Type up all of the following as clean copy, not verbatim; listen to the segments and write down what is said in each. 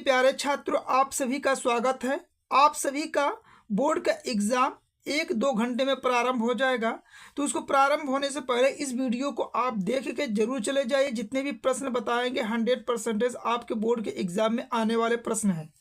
प्यारे छात्रों, आप सभी का स्वागत है। आप सभी का बोर्ड का एग्ज़ाम 1-2 घंटे में प्रारंभ हो जाएगा। तो उसको प्रारंभ होने से पहले इस वीडियो को आप देख के जरूर चले जाइए। जितने भी प्रश्न बताएंगे 100% आपके बोर्ड के एग्ज़ाम में आने वाले प्रश्न हैं।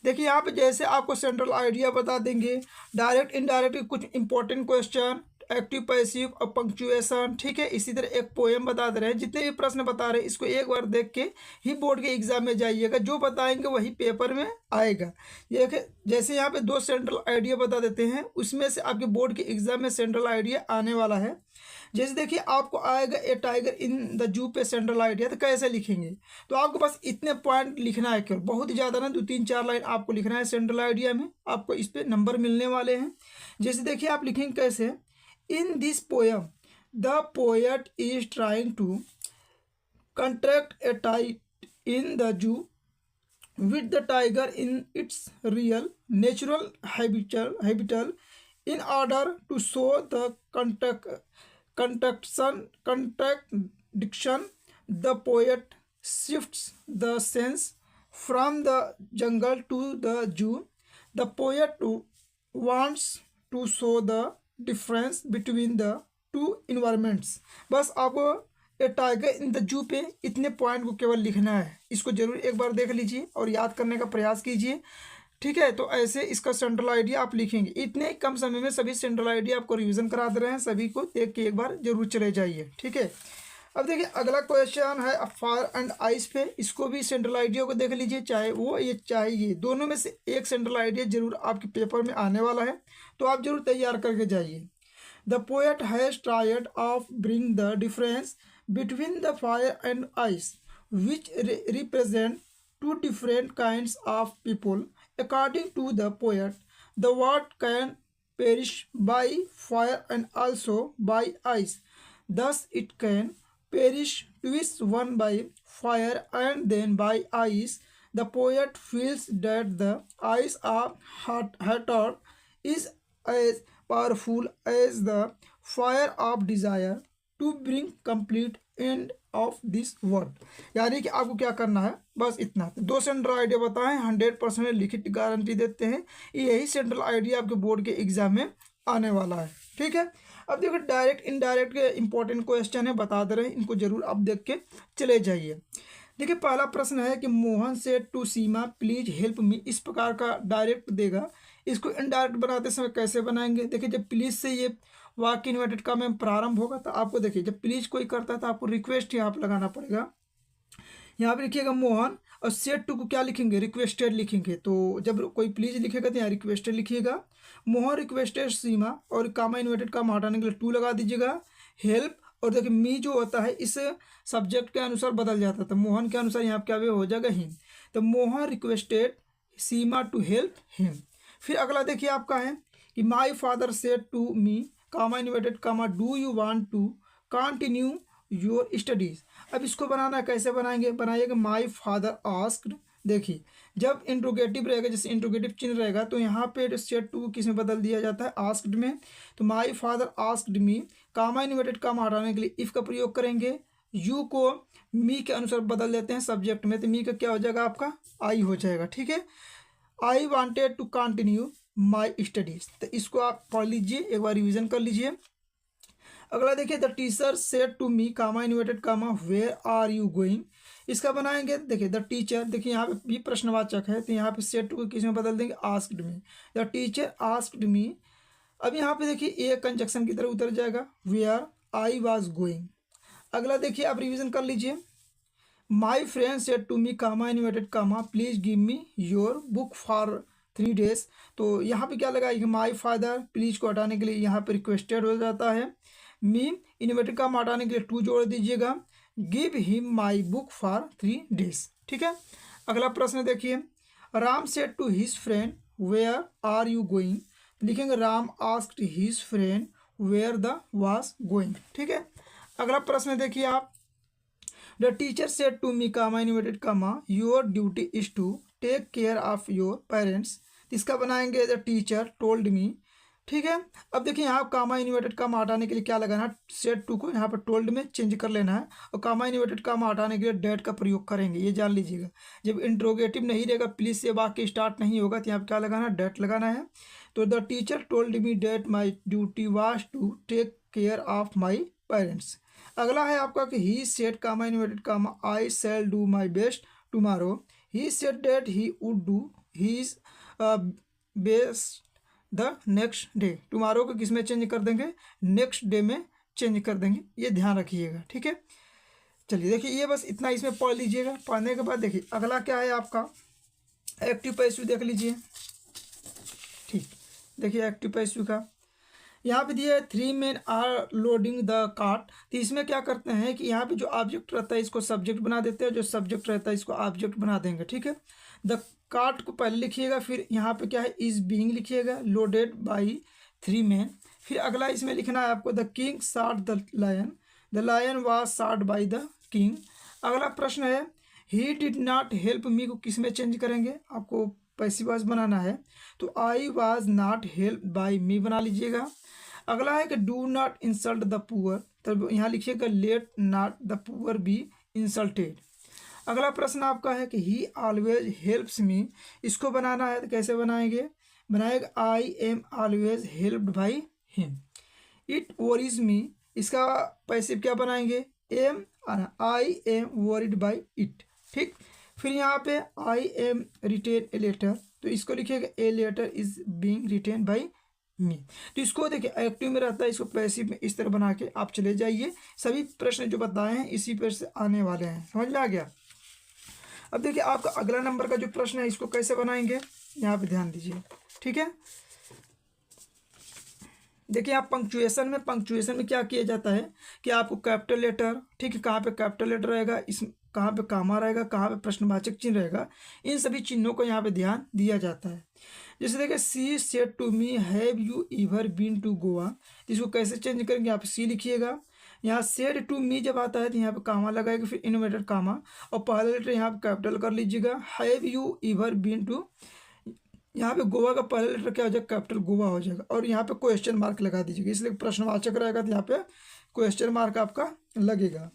देखिए यहाँ पे जैसे आपको सेंट्रल आइडिया बता देंगे, डायरेक्ट इनडायरेक्ट कुछ इंपॉर्टेंट क्वेश्चन, एक्टिव पैसिव और पंक्चुएशन, ठीक है। इसी तरह एक पोएम बता दे रहे हैं। जितने भी प्रश्न बता रहे हैं इसको एक बार देख के ही बोर्ड के एग्जाम में जाइएगा। जो बताएंगे वही पेपर में आएगा। ये जैसे यहाँ पे 2 सेंट्रल आइडिया बता देते हैं, उसमें से आपके बोर्ड के एग्जाम में सेंट्रल आइडिया आने वाला है। जैसे देखिए आपको आएगा ए टाइगर इन द जू पे सेंट्रल आइडिया, तो कैसे लिखेंगे? तो आपको बस इतने पॉइंट लिखना है, केवल बहुत ही ज़्यादा ना, 2-3-4 लाइन आपको लिखना है सेंट्रल आइडिया में। आपको इस पे नंबर मिलने वाले हैं। जैसे देखिए आप लिखेंगे कैसे, in this poem the poet is trying to contract a tight in the zoo with the tiger in its real natural habitat in order to show the contradiction. The poet shifts the sense from the jungle to the zoo. The poet wants to show the difference between the two environments. बस आपको ए tiger in the जू पे इतने point को केवल लिखना है। इसको जरूर एक बार देख लीजिए और याद करने का प्रयास कीजिए, ठीक है। तो ऐसे इसका सेंट्रल आइडिया आप लिखेंगे। इतने कम समय में सभी सेंट्रल आइडिया आपको रिवीजन करा दे रहे हैं। सभी को देख के एक बार जरूर चले जाइए, ठीक है। अब देखिए अगला क्वेश्चन है फायर एंड आइस पे। इसको भी सेंट्रल आइडिया को देख लीजिए, चाहे वो ये चाहे ये, दोनों में से एक सेंट्रल आइडिया जरूर आपके पेपर में आने वाला है। तो आप जरूर तैयार करके जाइए। The poet has tried of bring the difference between the fire and ice, which represent two different kinds of people. According to the poet, the world can perish by fire and also by ice. Thus, it can perish twice, one by fire and then by ice. The poet feels that the ice of heart is as powerful as the fire of desire to bring complete end of this word. यानी कि आपको क्या करना है, बस इतना। 2 central idea बताएं, 100% लिखित गारंटी देते हैं। यही सेंट्रल आइडिया आपके बोर्ड के एग्जाम में आने वाला है, ठीक है। अब देखो डायरेक्ट इनडायरेक्ट के इंपॉर्टेंट क्वेश्चन है, बता दे रहे हैं। इनको जरूर आप देख के चले जाइए। देखिए पहला प्रश्न है कि मोहन से to Seema please help me. इस प्रकार का डायरेक्ट देगा। इसको इनडायरेक्ट बनाते समय कैसे बनाएंगे? देखिए जब प्लीज से ये वाक्य इन्वर्टेड का में प्रारंभ होगा तो आपको देखिए जब प्लीज कोई करता है तो आपको रिक्वेस्ट यहाँ पर लगाना पड़ेगा। यहाँ पे लिखिएगा मोहन, और सेट टू को क्या लिखेंगे? रिक्वेस्टेड लिखेंगे। तो जब कोई प्लीज लिखेगा तो यहाँ रिक्वेस्टेड लिखिएगा। मोहन रिक्वेस्टेड सीमा, और कामा इन्वर्टेड का हटाने के लिए टू लगा दीजिएगा। हेल्प, और देखिए मी जो होता है इस सब्जेक्ट के अनुसार बदल जाता है, तो मोहन के अनुसार यहाँ क्या हो जाएगा? हिम। तो Mohan requested Seema to help him. फिर अगला देखिए आपका है कि my father said to me comma inverted comma do you want to continue your studies. अब इसको बनाना कैसे बनाएंगे? बनाइएगा माई फादर आस्क्ड। देखिए जब इंट्रोगेटिव रहेगा, जैसे इंट्रोगेटिव चिन्ह रहेगा, तो यहाँ पे सेड टू किस में बदल दिया जाता है? आस्क्ड में। तो my father asked me, comma inverted comma हटाने के लिए इफ का प्रयोग करेंगे। यू को मी के अनुसार बदल देते हैं सब्जेक्ट में, तो मी का क्या हो जाएगा? आपका आई हो जाएगा, ठीक है। I wanted to continue my studies. तो इसको आप पढ़ लीजिए, एक बार रिविजन कर लीजिए। अगला देखिए the teacher said to me comma inverted comma where are you going. इसका बनाएंगे, देखिए द टीचर, देखिए यहाँ पे भी प्रश्नवाचक है, तो यहाँ पे सेड टू को किस में बदल देंगे? Asked me. The teacher asked me. अब यहाँ पे देखिए ए कंजक्शन की तरह उतर जाएगा, वेयर आई वॉज गोइंग। अगला देखिए आप रिविजन कर लीजिए। My friend said to me comma inverted comma please give me your book for 3 days। तो यहाँ पे क्या लगाएगा? माई फादर, प्लीज को हटाने के लिए यहाँ पे रिक्वेस्टेड हो जाता है। मी इन्वर्टेड कामा हटाने के लिए टू जोड़ दीजिएगा। Give him my book for 3 days, ठीक है। अगला प्रश्न देखिए, Ram said to his friend where are you going. लिखेंगे Ram asked his friend where the was going, ठीक है। अगला प्रश्न देखिए आप, the teacher said to me comma inverted comma your duty is to take care of your parents. इसका बनाएंगे the teacher told मी, ठीक है। अब देखिए यहाँ कामा इन्वर्टेड कामा हटाने के लिए क्या लगाना है, सेट टू को यहाँ पर टोल्ड में चेंज कर लेना है और कामा इन्वर्टेड कामा हटाने के लिए डेट का प्रयोग करेंगे, ये जान लीजिएगा। जब इंट्रोगेटिव नहीं रहेगा, प्लीज से वाक्य स्टार्ट नहीं होगा, तो यहाँ पर क्या लगाना है, डेट लगाना है। तो the teacher told me that my duty was to take care of my parents. अगला है आपका कि he said comma inverted comma I shall do my best tomorrow. He said that he would do his best the next day. Tomorrow को किस में change कर देंगे, next day में चेंज कर देंगे, ये ध्यान रखिएगा। ठीक है, चलिए देखिए ये बस इतना इसमें पढ़ लीजिएगा। पढ़ने के बाद देखिए अगला क्या है आपका, एक्टिव पैसिव देख लीजिए। ठीक, देखिए एक्टिव पैसिव का यहाँ पे दिया है 3 men are loading the cart. तो इसमें क्या करते हैं कि यहाँ पे जो ऑब्जेक्ट रहता है इसको सब्जेक्ट बना देते हैं, जो सब्जेक्ट रहता है इसको ऑब्जेक्ट बना देंगे। ठीक है, द कार्ट को पहले लिखिएगा, फिर यहाँ पे क्या है इज बीइंग लिखिएगा, लोडेड बाई 3 men। फिर अगला इसमें लिखना है आपको the king shot the lion was shot by the king. अगला प्रश्न है he did not help me को किस में चेंज करेंगे, आपको पैसिव वॉइस बनाना है, तो I was not help by me बना लीजिएगा। अगला है कि do not insult the poor, तब यहाँ लिखिएगा let not the poor be insulted. अगला प्रश्न आपका है कि ही ऑलवेज हेल्प्स मी, इसको बनाना है तो कैसे बनाएंगे, बनाएगा I am always helped by him. It worries me, इसका पैसिव क्या बनाएंगे, am I am worried by it. ठीक, फिर यहाँ पे I am written a letter, तो इसको लिखिएगा a letter is being written by me. तो इसको देखिए एक्टिव में रहता है, इसको पैसिव में इस तरह बना के आप चले जाइए। सभी प्रश्न जो बताए हैं इसी पर से आने वाले हैं, समझ में आ गया। अब देखिए आपका अगला नंबर का जो प्रश्न है इसको कैसे बनाएंगे, यहाँ पे ध्यान दीजिए। ठीक है, देखिए आप पंक्चुएशन में क्या किया जाता है कि आपको कैपिटल लेटर, ठीक है, कहाँ पे कैपिटल लेटर रहेगा, इस कहाँ पे कामा रहेगा, कहाँ पे प्रश्नवाचक चिन्ह रहेगा, इन सभी चिन्हों को यहाँ पे ध्यान दिया जाता है। जैसे देखिए she said to me have you ever been to Goa, इसको कैसे चेंज करेंगे, यहाँ पे सी लिखिएगा। यहाँ सेड टू मी जब आता है तो यहाँ पे कामा लगाएगा, फिर इन्वर्टेड कामा, और पहला लेटर यहाँ पे कैपिटल कर लीजिएगा। Have you ever been to, यहाँ पे गोवा का पहला लेटर क्या हो जाएगा, कैपिटल गोवा हो जाएगा, और यहाँ पे क्वेश्चन मार्क लगा दीजिएगा, इसलिए प्रश्नवाचक रहेगा तो यहाँ पे क्वेश्चन मार्क आपका लगेगा।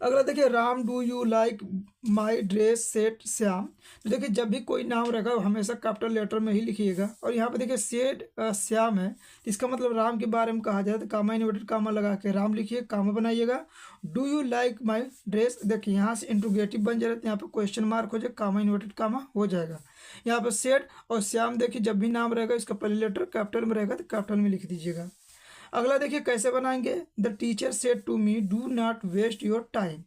अगला देखिए Ram do you like my dress set Shyam, तो देखिए जब भी कोई नाम रहेगा हमेशा कैपिटल लेटर में ही लिखिएगा। और यहाँ पे देखिए सेट श्याम है, इसका मतलब राम के बारे में कहा जाए तो कामा इन्वर्टेड कामा लगा के राम लिखिए, कामा बनाइएगा। Do you like my dress, देखिए यहाँ से इंट्रोगेटिव बन जाएगा, यहाँ पे क्वेश्चन मार्क हो जाए, कामा इन्वर्टेड कामा हो जाएगा। यहाँ पर सेट और श्याम देखिए जब भी नाम रहेगा इसका पहले लेटर कैपिटल में रहेगा तो कैपिटल में लिख दीजिएगा। अगला देखिए कैसे बनाएंगे, the teacher said to me do not waste your time,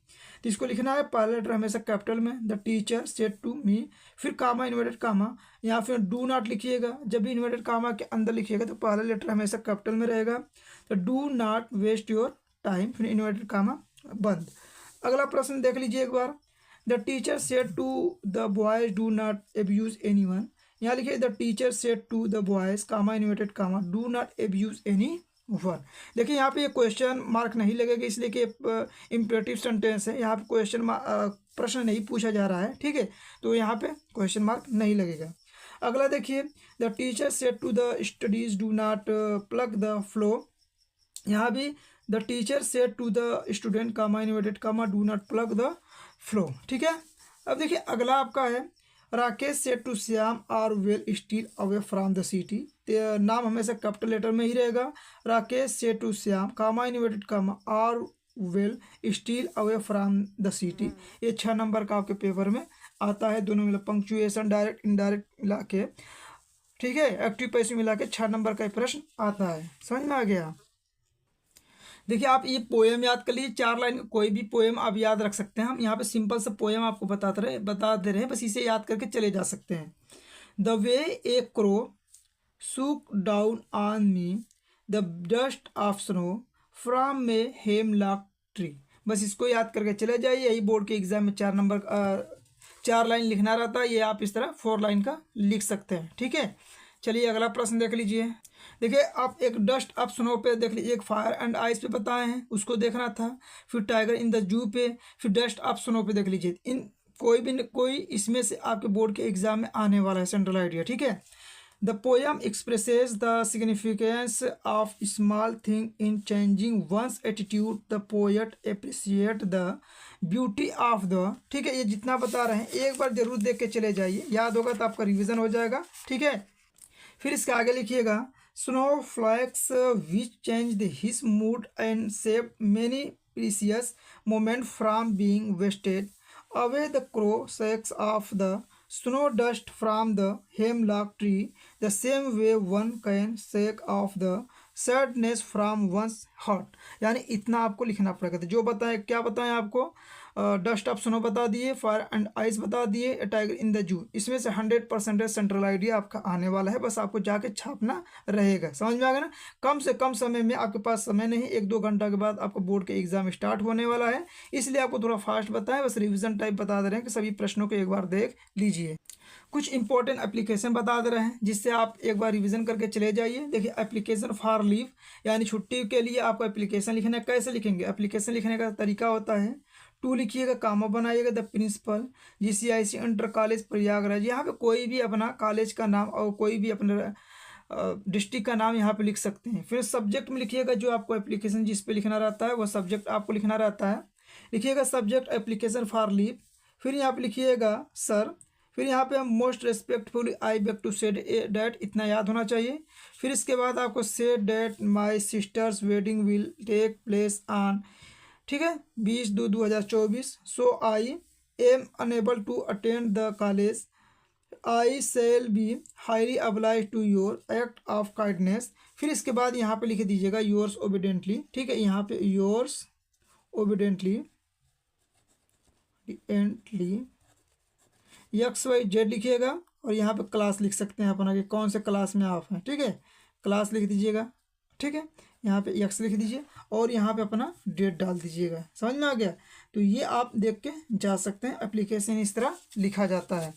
तो इसको लिखना है पहला लेटर हमेशा कैपिटल में, the teacher said to me, फिर कामा इन्वर्टेड कामा, या फिर डू नॉट लिखिएगा, जब भी इन्वर्टेड कामा के अंदर लिखिएगा तो पहला लेटर हमेशा कैपिटल में रहेगा, तो do not waste your time, फिर इन्वर्टेड कामा बंद। अगला प्रश्न देख लीजिए एक बार, the teacher said to the boys do not abuse anyone, यहाँ लिखिए the teacher said to the boys comma inverted comma do not abuse anyone. देखिए यहाँ पे ये क्वेश्चन मार्क नहीं लगेगा, इसलिए कि इम्परेटिव सेंटेंस है, यहाँ पे क्वेश्चन प्रश्न नहीं पूछा जा रहा है, ठीक है, तो यहाँ पे क्वेश्चन मार्क नहीं लगेगा। अगला देखिए the teacher said to the studies do not plug the flow, यहाँ भी the teacher said to the student comma inverted comma do not plug the flow. ठीक है, अब देखिए अगला आपका है Rakesh said to Shyam are well still away from the city, नाम हमेशा कैपिटल लेटर में ही रहेगा। Rakesh said to Shyam comma inverted comma are well still away from the city, ये 6 नंबर का आपके पेपर में आता है, दोनों मिला पंक्चुएशन डायरेक्ट इनडायरेक्ट मिला के, ठीक है, एक्टिव पैसिव मिला के 6 नंबर का प्रश्न आता है, समझ में आ गया। देखिए आप ये पोएम याद कर लीजिए, 4 लाइन कोई भी पोएम आप याद रख सकते हैं, हम यहाँ पे सिंपल सा पोएम आपको बता दे रहे हैं, बस इसे याद करके चले जा सकते हैं। The way a crow shook down on me the dust of snow from me hemlock tree, बस इसको याद करके चले जाइए, यही बोर्ड के एग्जाम में 4 नंबर 4 लाइन लिखना रहता है, ये आप इस तरह 4 लाइन का लिख सकते हैं, ठीक है। चलिए अगला प्रश्न देख लीजिए। देखिए आप एक डस्ट ऑफ स्नो पे देख लीजिए, एक फायर एंड आइस पे बताए हैं उसको देखना था, फिर टाइगर इन द जू पे, फिर डस्ट ऑफ स्नो पे देख लीजिए, इन कोई इसमें से आपके बोर्ड के एग्जाम में आने वाला है सेंट्रल आइडिया, ठीक है। The poem expresses the significance of small thing in changing one's attitude. The poet appreciate the beauty of the, ठीक है, ये जितना बता रहे हैं एक बार जरूर देख के चले जाइए, याद होगा तो आपका रिवीजन हो जाएगा, ठीक है। फिर इसके आगे लिखिएगा, snowflakes which changed his mood and saved many precious moments from being wasted away. The crow shakes off the snow dust from the hemlock tree the same way one can shake off the sadness from one's heart। यानी इतना आपको लिखना पड़ेगा। तो जो बताएं, क्या बताएं आपको, डस्ट ऑफ स्नो बता दिए, फायर एंड आइस बता दिए, टाइगर इन द जू। इसमें से 100% सेंट्रल आइडिया आपका आने वाला है, बस आपको जाके छापना रहेगा। समझ में आ गया ना। कम से कम समय में, आपके पास समय नहीं, 1-2 घंटा के बाद आपको बोर्ड के एग्जाम स्टार्ट होने वाला है, इसलिए आपको थोड़ा फास्ट बताएं, बस रिविजन टाइप बता दे रहे हैं कि सभी प्रश्नों को एक बार देख लीजिए। कुछ इंपॉर्टेंट एप्लीकेशन बता दे रहे हैं जिससे आप एक बार रिवीजन करके चले जाइए। देखिए, एप्लीकेशन फॉर लीव यानी छुट्टी के लिए आपको एप्लीकेशन लिखना है। कैसे लिखेंगे? एप्लीकेशन लिखने का तरीका होता है, टू लिखिएगा, कामा बनाइएगा, the principal GCIC inter college Prayagraj. यहाँ पे कोई भी अपना कॉलेज का नाम और कोई भी अपना डिस्ट्रिक्ट का नाम यहाँ पे लिख सकते हैं। फिर सब्जेक्ट में लिखिएगा, जो आपको एप्लीकेशन जिस पे लिखना रहता है वो सब्जेक्ट आपको लिखना रहता है। लिखिएगा सब्जेक्ट एप्लीकेशन फॉर लीव। फिर यहाँ पे लिखिएगा सर। फिर यहाँ पे हम most respectfully I beg to say that, इतना याद होना चाहिए। फिर इसके बाद आपको say that my sister's wedding will take place on, ठीक है, 20/2/2024। So I am unable to attend the college. I shall be highly obliged to your act of kindness. फिर इसके बाद यहाँ पे लिख दीजिएगा योर्स ओबिडेंटली, ठीक है, यहाँ पे योर्स ओबिडेंटली XYZ लिखिएगा, और यहाँ पे क्लास लिख सकते हैं अपना कि कौन से क्लास में आप हैं, ठीक है, क्लास लिख दीजिएगा, ठीक है, यहाँ पे X लिख दीजिए और यहाँ पे अपना डेट डाल दीजिएगा। समझ में आ गया? तो ये आप देख के जा सकते हैं, एप्लीकेशन इस तरह लिखा जाता है।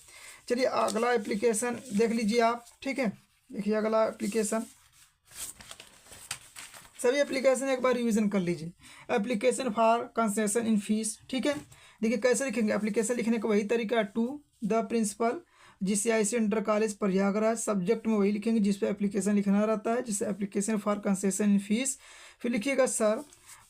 चलिए अगला एप्लीकेशन देख लीजिए आप, ठीक है। देखिए अगला एप्लीकेशन, सभी एप्लीकेशन एक बार रिवीजन कर लीजिए। Application for concession in fees, ठीक है। देखिए कैसे लिखेंगे, एप्लीकेशन लिखने का वही तरीका, to the principal GCIC inter college Prayagraj. Subject में वही लिखेंगे जिस पे एप्लीकेशन लिखना रहता है, जिससे application for concession in fees. फिर लिखिएगा sir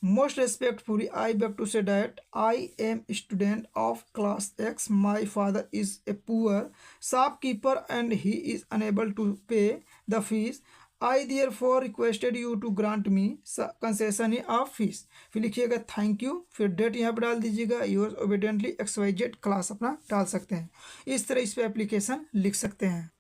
most respectfully I beg to say that I am student of class X। My father is a poor shopkeeper and he is unable to pay the fees. I therefore requested you to grant me concession of fees. फिर लिखिएगा thank you. फिर date यहाँ पर डाल दीजिएगा, yours obediently XYZ, class अपना डाल सकते हैं। इस तरह इस पर एप्लीकेशन लिख सकते हैं।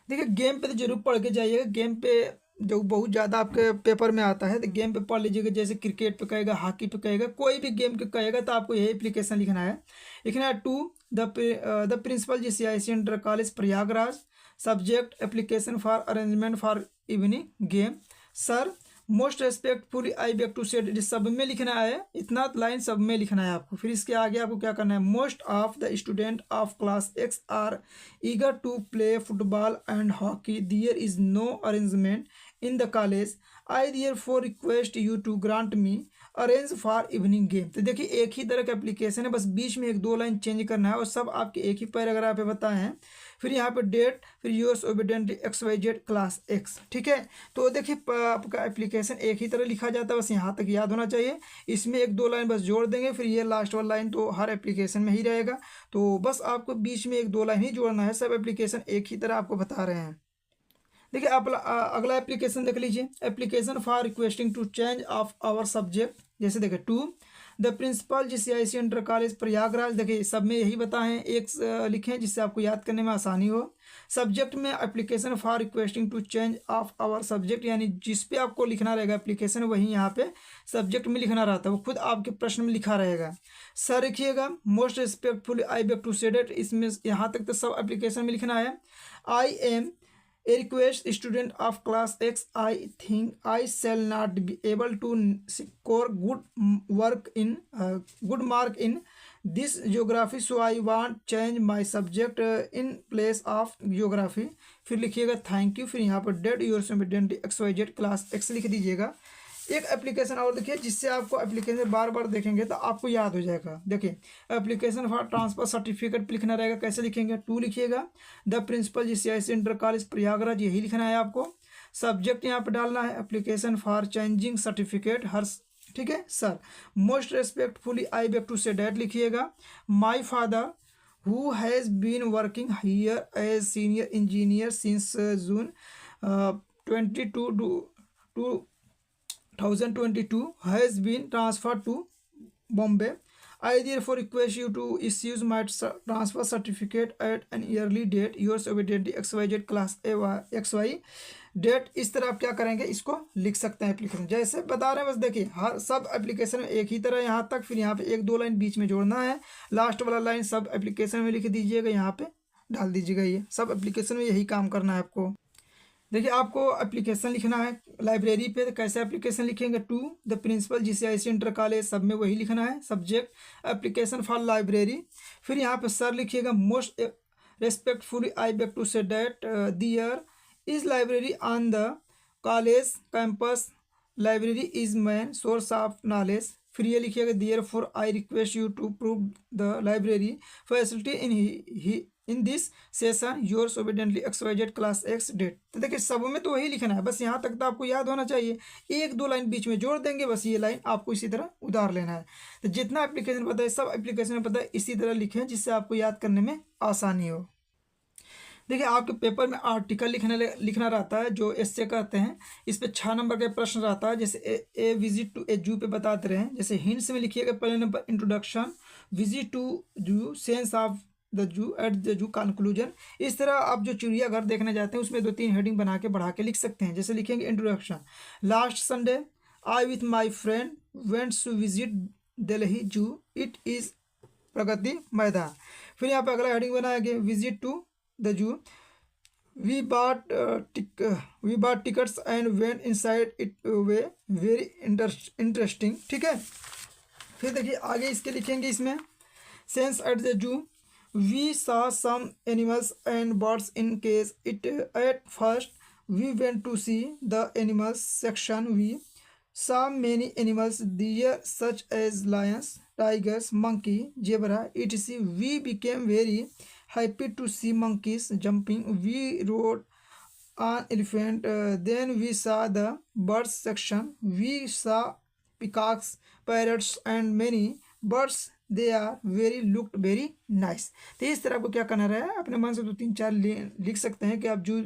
देखिए गेम पे तो जरूर पढ़ के जाइएगा, गेम पे जो बहुत ज़्यादा आपके पेपर में आता है, तो गेम पे पढ़ लीजिएगा। जैसे क्रिकेट पे कहेगा, हॉकी पे कहेगा, कोई भी गेम पे कहेगा तो आपको यही एप्लीकेशन लिखना है। लिखना है to the principal GCIC inter college Prayagraj. Subject application for arrangement for evening game. Sir most respectfully I beg to said, सब में लिखना है, इतना लाइन सब में लिखना है आपको। फिर इसके आगे आपको क्या करना है, most of the student of class X are eager to play football and hockey. There is no arrangement in the college. I therefore request you to grant me arrange for evening game. तो देखिए एक ही तरह का application है, बस बीच में 1-2 line change करना है और सब आपके एक ही पैराग्राफ पे बताए हैं। फिर यहाँ पे डेट, फिर yours obediently XYZ class X, ठीक है। तो देखिए आपका एप्लीकेशन एक ही तरह लिखा जाता है, बस यहाँ तक याद होना चाहिए। इसमें 1-2 लाइन बस जोड़ देंगे, फिर ये लास्ट वाला लाइन तो हर एप्लीकेशन में ही रहेगा, तो बस आपको बीच में 1-2 लाइन ही जोड़ना है। सब एप्लीकेशन एक ही तरह आपको बता रहे हैं। देखिए आप अगला एप्लीकेशन देख लीजिए, application for requesting to change of our subject. जैसे देखिए to the principal GCIC inter college Prayagraj. देखिए सब में यही बताएं, एक लिखें जिससे आपको याद करने में आसानी हो। सब्जेक्ट में application for requesting to change of our subject, यानी जिस पे आपको लिखना रहेगा एप्लीकेशन, वही यहाँ पे सब्जेक्ट में लिखना रहता है, वो खुद आपके प्रश्न में लिखा रहेगा। सर लिखिएगा most respectfully I beg to say that, इसमें यहाँ तक तो सब एप्लीकेशन में लिखना है। I am a request student of class X. I think I shall not be able to score good mark in this geography, so I want change my subject in place of geography. फिर लिखिएगा thank you. फिर यहाँ पर date yours obediently XYZ class X लिख दीजिएगा। एक application और देखिए जिससे आपको एप्लीकेशन बार बार देखेंगे तो आपको याद हो जाएगा। देखिए एप्लीकेशन फॉर ट्रांसफर सर्टिफिकेट पे लिखना रहेगा। कैसे लिखेंगे, टू लिखिएगा। The principal GCIC inter college Prayagraj, यही लिखना है आपको। सब्जेक्ट यहाँ पे डालना है एप्लीकेशन फॉर चेंजिंग सर्टिफिकेट हर, ठीक है sir. Most respectfully I beg to say that लिखिएगा। My father who has been working here as senior engineer since June 2022 has been transferred to Bombay. I therefore request you to issue my transfer certificate at an early date. Yours obediently XYZ class XY date. इस तरह आप क्या करेंगे, इसको लिख सकते हैं application जैसे बता रहे हैं। बस देखिए हर सब एप्लीकेशन में एक ही तरह यहाँ तक, फिर यहाँ पे एक दो लाइन बीच में जोड़ना है। लास्ट वाला लाइन सब एप्लीकेशन में लिख दीजिएगा, यहाँ पे डाल दीजिएगा। ये सब एप्लीकेशन में यही काम करना है आपको। देखिए आपको एप्लीकेशन लिखना है लाइब्रेरी पे, तो कैसे एप्लीकेशन लिखेंगे, to the principal GCIC inter college, सब में वही लिखना है। सब्जेक्ट एप्लीकेशन फॉर लाइब्रेरी, फिर यहाँ पे सर लिखिएगा। Most respectfully I beg to say that there is library on the college campus, library is main source of knowledge. फिर ये लिखिएगा therefore I request you to prove the library facility in this session yours obediently XYZ class X date. तो देखिए सब में तो वही लिखना है, बस यहाँ तक तो आपको याद होना चाहिए। एक दो लाइन बीच में जोड़ देंगे, बस ये लाइन आपको इसी तरह उधार लेना है। तो जितना एप्लीकेशन पता है सब एप्लीकेशन में पता है इसी तरह लिखें जिससे आपको याद करने में आसानी हो। देखिए आपके पेपर में आर्टिकल लिखना रहता है जो एस्से कहते हैं। इस पे 6 नंबर का प्रश्न रहता है। जैसे ए विजिट टू ए जू पे बताते रहे। जैसे हिंट्स में लिखिएगा पहले नंबर इंट्रोडक्शन, विजिट टू जू, sense of the zoo, eight the जू, कंक्लूजन। इस तरह आप जो चिड़ियाघर देखने जाते हैं उसमें 2-3 हेडिंग बना के बढ़ा के लिख सकते हैं। जैसे लिखेंगे introduction, last Sunday I with my friend went to visit Delhi zoo, it is Pragati Maidan. फिर यहाँ पे अगला हेडिंग बनाएंगे visit to the zoo, we bought tickets and went inside it, we very interesting. ठीक है, फिर देखिए आगे इसके लिखेंगे इसमें scenes at the zoo, we saw some animals and birds in cage it at first we went to see the animals section, we saw many animals there such as lions, tigers, monkey, zebra etc. We became very happy to see monkeys jumping, we rode on elephant, then we saw the birds section, we saw peacocks, parrots and many birds, they are very looked very nice. तो इस तरह आपको क्या करना रहा है, अपने मन से 2-3-4 लिख सकते हैं कि आप जो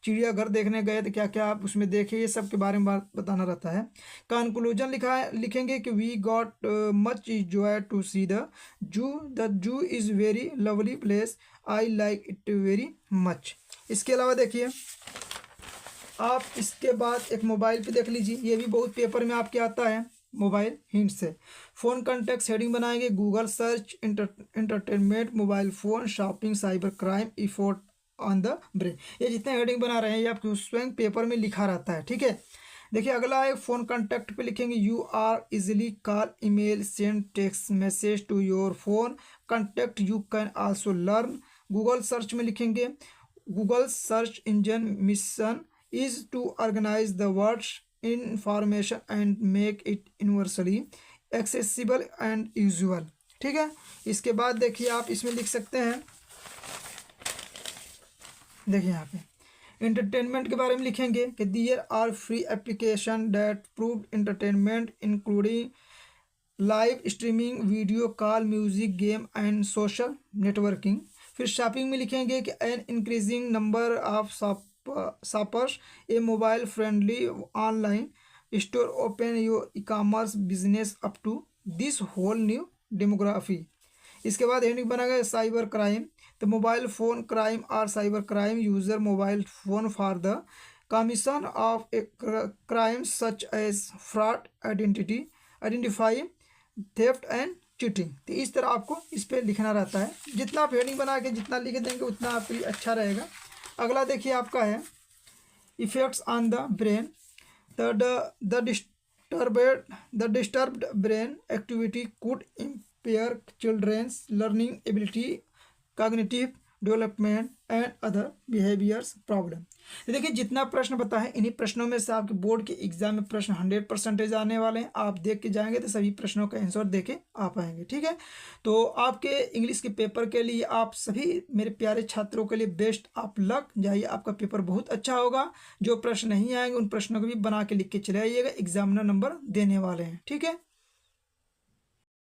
चिड़ियाघर देखने गए तो क्या क्या आप उसमें देखे, ये सब के बारे में बताना रहता है। कंक्लूजन लिखेंगे कि we got much joy to see the zoo is very lovely place, I like it very much. इसके अलावा देखिए आप इसके बाद एक मोबाइल पे देख लीजिए, ये भी बहुत पेपर में आपके आता है। मोबाइल हिंट से फ़ोन कॉन्टेक्ट हेडिंग बनाएंगे, Google search, entertainment, mobile phone, shopping, cyber crime, effort on the brain. ये जितने हेडिंग बना रहे हैं ये आपके स्वयं पेपर में लिखा रहता है। ठीक है, देखिए अगला है फ़ोन कॉन्टैक्ट पे लिखेंगे you are easily call, email, send text message to your phone contact, you can also learn. Google search में लिखेंगे Google search engine mission is to organise the words information and make it universally accessible and usual। ठीक है, इसके बाद देखिए आप इसमें लिख सकते हैं, देखिए यहाँ पे इंटरटेनमेंट के बारे में लिखेंगे कि there are free application that prove entertainment including live streaming, video call, music, game and social networking. फिर शॉपिंग में लिखेंगे कि an increasing number of shoppers, a mobile friendly online store open your e-commerce business up to this whole new demography। इसके बाद heading बना गया cyber crime, तो mobile phone crime और cyber crime user mobile phone for the commission of a crime such as fraud, identify, theft and cheating. तो इस तरह आपको इस पर लिखना रहता है। जितना आप हेडिंग बना के जितना लिख देंगे उतना आपके लिए अच्छा रहेगा। अगला देखिए आपका है effects on the brain, the disturbed brain activity could impair children's learning ability, cognitive development and other behaviours problem. देखिए जितना प्रश्न बता है इन्हीं प्रश्नों में से आपके बोर्ड के एग्जाम में प्रश्न 100% आने वाले हैं। आप देख के जाएंगे तो सभी प्रश्नों का आंसर दे के आ पाएंगे। ठीक है, तो आपके इंग्लिश के पेपर के लिए आप सभी मेरे प्यारे छात्रों के लिए बेस्ट आप लक जाइए, आपका पेपर बहुत अच्छा होगा। जो प्रश्न नहीं आएंगे उन प्रश्नों को भी बना के लिख के चले आइएगा, एग्जामिनर नंबर देने वाले हैं। ठीक है।